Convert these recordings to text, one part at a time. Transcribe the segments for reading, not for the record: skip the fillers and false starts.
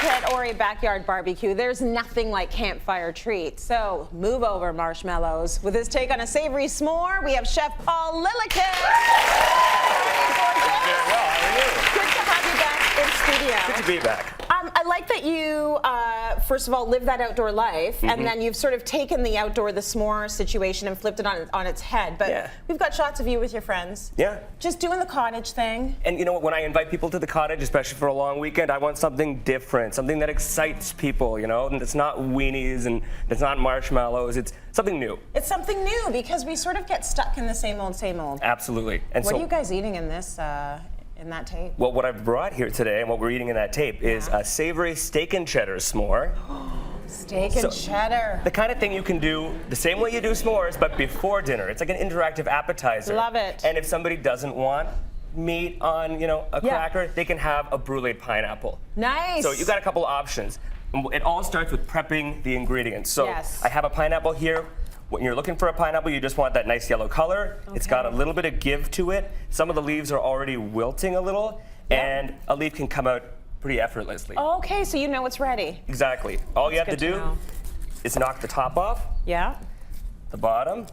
pit or a backyard barbecue, there's nothing like campfire treats. So move over, marshmallows. With his take on a savory s'more, we have Chef Paul Lillakas. Good to have you back in studio. Good to be back. I like that you, first of all, live that outdoor life, and then you've sort of taken the s'more situation and flipped it on its head. But we've got shots of you with your friends. Yeah. Just doing the cottage thing. And you know what, when I invite people to the cottage, especially for a long weekend, I want something different, something that excites people, you know, and it's not weenies and it's not marshmallows, it's something new. It's something new because we sort of get stuck in the same old, same old. Absolutely. And what are you guys eating in this, in that tape? Well, what I've brought here today and what we're eating in that tape is a savory steak and cheddar s'more. Steak and cheddar. The kind of thing you can do the same way you do s'mores, but before dinner. It's like an interactive appetizer. Love it. And if somebody doesn't want meat on, you know, a cracker, they can have a brulee pineapple. Nice. So you got a couple of options. It all starts with prepping the ingredients. So I have a pineapple here. When you're looking for a pineapple, you just want that nice yellow color. Okay. It's got a little bit of give to it. Some of the leaves are already wilting a little, and a leaf can come out pretty effortlessly. Okay, so you know it's ready. Exactly. All you have to do is knock the top off. Yeah. The bottom.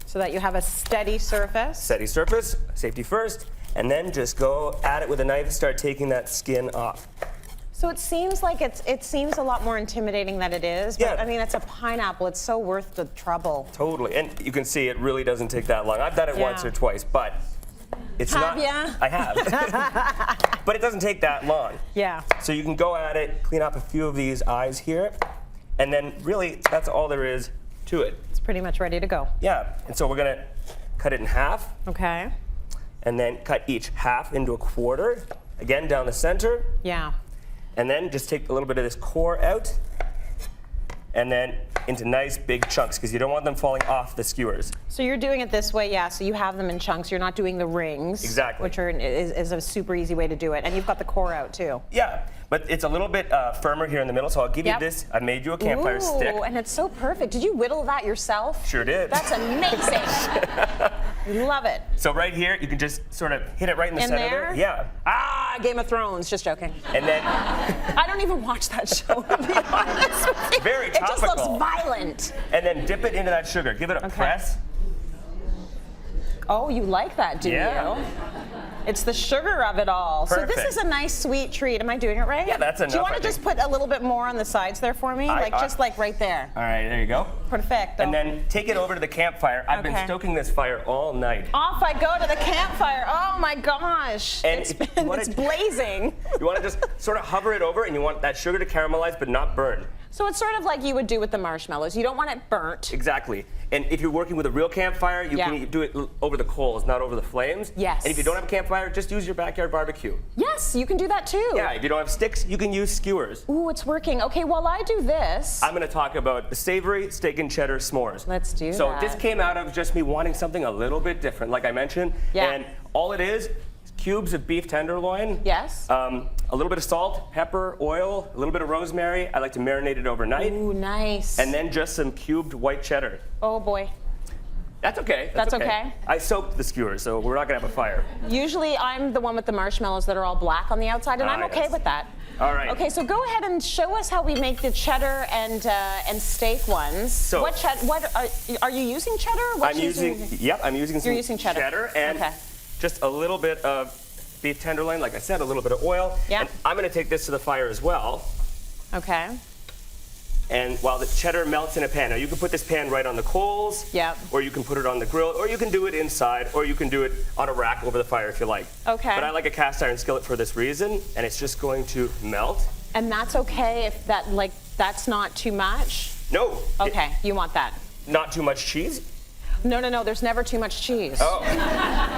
So that you have a steady surface. Steady surface, safety first, and then just go at it with a knife, start taking that skin off. So it seems like it seems a lot more intimidating than it is, but I mean, it's a pineapple. It's so worth the trouble. Totally, and you can see it really doesn't take that long. I've done it once or twice, but it's not. Have ya? I have. But it doesn't take that long. Yeah. So you can go at it, clean up a few of these eyes here, and then really that's all there is to it. It's pretty much ready to go. Yeah, and so we're gonna cut it in half. Okay. And then cut each half into a quarter, again down the center. Yeah. And then just take a little bit of this core out and then into nice big chunks because you don't want them falling off the skewers. So you're doing it this way, so you have them in chunks. You're not doing the rings. Exactly. Which is a super easy way to do it. And you've got the core out too. Yeah, but it's a little bit firmer here in the middle, so I'll give you this. I made you a campfire stick. And it's so perfect. Did you whittle that yourself? Sure did. That's amazing. Love it. So right here, you can just sort of hit it right in the center there. Yeah. Ah, Game of Thrones. Just joking. And then I don't even watch that show, to be honest with you. Very topical. It just looks violent. And then dip it into that sugar. Give it a press. Oh, you like that, do you? It's the sugar of it all. Perfect. So this is a nice sweet treat. Am I doing it right? Yeah, that's enough. Do you want to just put a little bit more on the sides there for me? Just like right there. All right, there you go. Perfecto. And then take it over to the campfire. I've been stoking this fire all night. Off I go to the campfire. Oh my gosh. And it's blazing. You want to just sort of hover it over, and you want that sugar to caramelize but not burn. So it's sort of like you would do with the marshmallows. You don't want it burnt. Exactly. And if you're working with a real campfire, you can do it over the coals, not over the flames. Yes. And if you don't have a campfire, just use your backyard barbecue. Yes, you can do that too. Yeah, if you don't have sticks, you can use skewers. Ooh, it's working. Okay, while I do this, I'm going to talk about the savory steak and cheddar s'mores. Let's do that. So this came out of just me wanting something a little bit different, like I mentioned. Yeah. And all it is cubes of beef tenderloin. Yes. A little bit of salt, pepper, oil, a little bit of rosemary. I like to marinate it overnight. Ooh, nice. And then just some cubed white cheddar. Oh boy. That's okay. That's okay. I soaked the skewers, so we're not gonna have a fire. Usually I'm the one with the marshmallows that are all black on the outside, and I'm okay with that. All right. Okay, so go ahead and show us how we make the cheddar and steak ones. So what are you using cheddar? I'm using some cheddar and just a little bit of beef tenderloin, like I said, a little bit of oil. Yeah. And I'm gonna take this to the fire as well. Okay. And while the cheddar melts in a pan, now you can put this pan right on the coals, or you can put it on the grill, or you can do it inside, or you can do it on a rack over the fire if you like. Okay. But I like a cast iron skillet for this reason, and it's just going to melt. And that's okay if that's not too much? No. Okay, you want that. Not too much cheese? No, there's never too much cheese. Oh.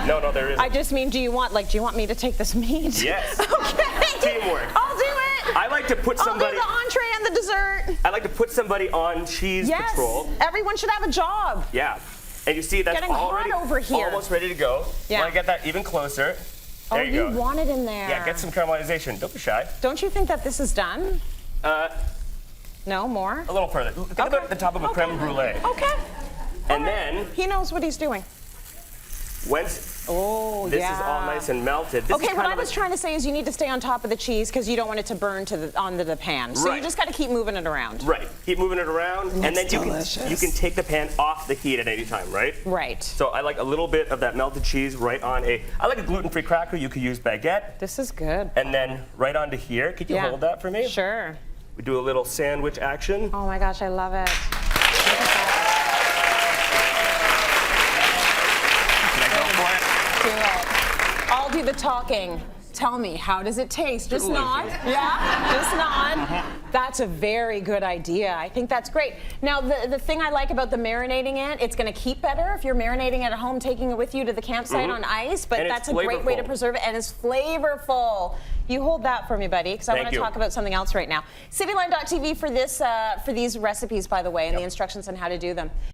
No, there isn't. I just mean, do you want me to take this meat? Yes. Okay. Teamwork. I'll do it. I like to put somebody. I'll do the entree and the dessert. I like to put somebody on cheese patrol. Everyone should have a job. Yeah. And you see that's already over here. Almost ready to go. Yeah. Want to get that even closer. There you go. You want it in there. Yeah, get some caramelization. Don't be shy. Don't you think that this is done? No, more? A little further. Think about the top of a creme brulee. Okay. And then he knows what he's doing. Once this is all nice and melted. Okay, what I was trying to say is you need to stay on top of the cheese because you don't want it to burn onto the pan. So you just got to keep moving it around. Right. Keep moving it around, and then you can take the pan off the heat at any time, right? Right. So I like a little bit of that melted cheese right on I like a gluten-free cracker. You could use baguette. This is good. And then right onto here. Could you hold that for me? Sure. We do a little sandwich action. Oh my gosh, I love it. I'll do the talking. Tell me, how does it taste? Just nod. Yeah? Just nod. That's a very good idea. I think that's great. Now, the thing I like about the marinating it's going to keep better if you're marinating it at home, taking it with you to the campsite on ice, but that's a great way to preserve it, and it's flavorful. You hold that for me, buddy, because I want to talk about something else right now. Cityline.tv for these recipes, by the way, and the instructions on how to do them.